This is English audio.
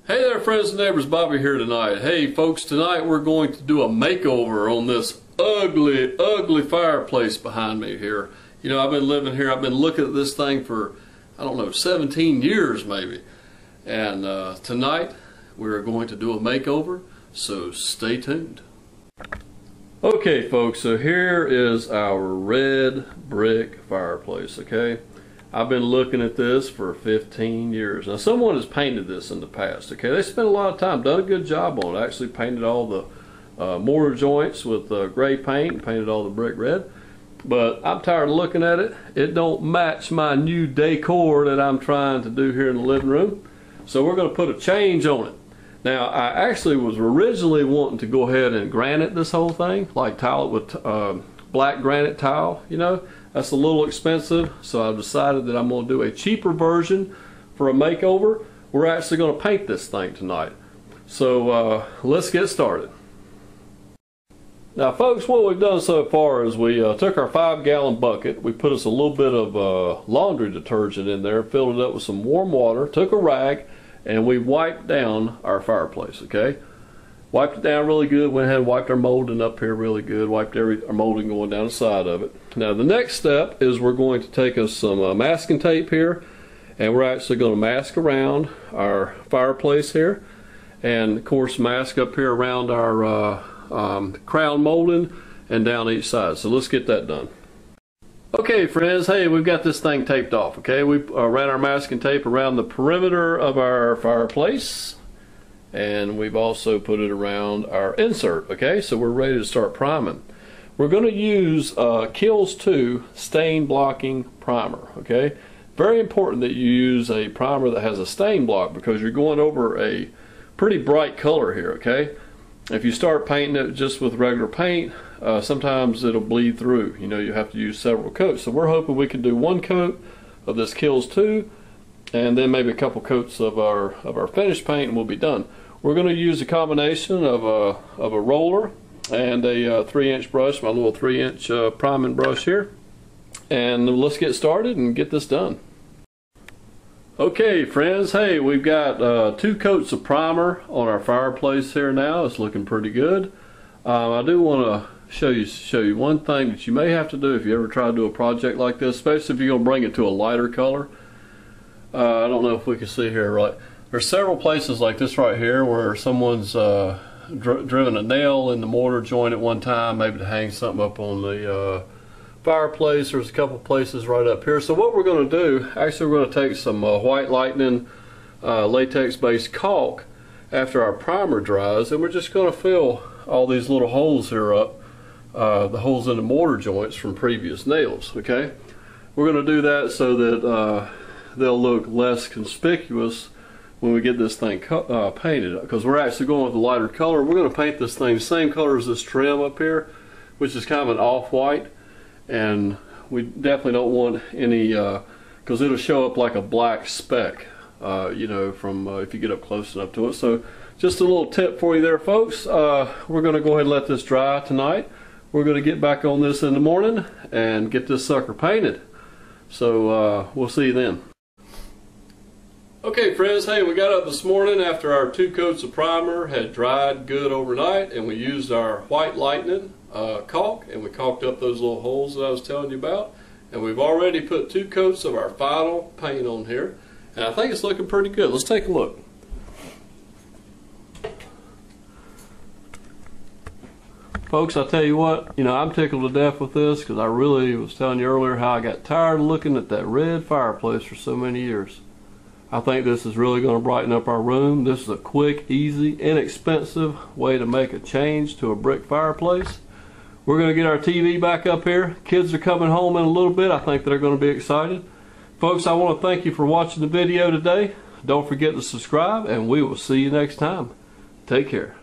Hey there friends and neighbors, Bobby here tonight. Hey folks, tonight we're going to do a makeover on this ugly fireplace behind me here. You know, I've been living here, I've been looking at this thing for, I don't know, 17 years maybe. And tonight we're going to do a makeover, so stay tuned. Okay folks, so here is our red brick fireplace, okay? I've been looking at this for 15 years. Now someone has painted this in the past, okay? They spent a lot of time, done a good job on it. Actually painted all the mortar joints with gray paint, painted all the brick red. But I'm tired of looking at it. It don't match my new decor that I'm trying to do here in the living room. So we're gonna put a change on it. Now I actually was originally wanting to go ahead and granite this whole thing, like tile it with black granite tile, you know. That's a little expensive, so I've decided that I'm going to do a cheaper version for a makeover. We're actually going to paint this thing tonight. So let's get started. Now folks, what we've done so far is we took our 5-gallon bucket, we put us a little bit of laundry detergent in there, filled it up with some warm water, took a rag, and we wiped down our fireplace, okay? Wiped it down really good, went ahead and wiped our molding up here really good, wiped our molding going down the side of it. Now the next step is we're going to take us some masking tape here, and we're actually going to mask around our fireplace here, and of course mask up here around our crown molding and down each side. So let's get that done. Okay friends, hey, we've got this thing taped off, okay? We ran our masking tape around the perimeter of our fireplace, and we've also put it around our insert, okay? So we're ready to start priming. We're going to use Kills 2 stain blocking primer, okay? Very important that you use a primer that has a stain block because you're going over a pretty bright color here, okay? If you start painting it just with regular paint, sometimes it'll bleed through. You know, you have to use several coats. So we're hoping we can do one coat of this Kills 2 and then maybe a couple coats of our finished paint and we'll be done. We're going to use a combination of a roller and a 3-inch brush, my little 3-inch priming brush here. And let's get started and get this done. Okay friends, hey, we've got 2 coats of primer on our fireplace here now. It's looking pretty good. I do want to show you one thing that you may have to do if you ever try to do a project like this, especially if you're going to bring it to a lighter color. I don't know if we can see here right. There's several places like this right here where someone's driven a nail in the mortar joint at one time, maybe to hang something up on the fireplace. There's a couple places right up here. So what we're going to do, actually we're going to take some White Lightning latex based caulk after our primer dries, and we're just going to fill all these little holes here up, the holes in the mortar joints from previous nails, okay? We're going to do that so that they'll look less conspicuous when we get this thing painted, because we're actually going with a lighter color. We're going to paint this thing the same color as this trim up here, which is kind of an off-white, and we definitely don't want any, because it'll show up like a black speck, you know, from if you get up close enough to it. So just a little tip for you there folks. We're going to go ahead and let this dry tonight. We're going to get back on this in the morning and get this sucker painted. So we'll see you then. Okay friends, hey, we got up this morning after our 2 coats of primer had dried good overnight, and we used our White Lightning caulk, and we caulked up those little holes that I was telling you about, and we've already put 2 coats of our final paint on here, and I think it's looking pretty good. Let's take a look. Folks, I tell you what, you know, I'm tickled to death with this because I really was telling you earlier how I got tired of looking at that red fireplace for so many years. I think this is really going to brighten up our room. This is a quick, easy, inexpensive way to make a change to a brick fireplace. We're going to get our TV back up here. Kids are coming home in a little bit. I think they're going to be excited. Folks, I want to thank you for watching the video today. Don't forget to subscribe, and we will see you next time. Take care.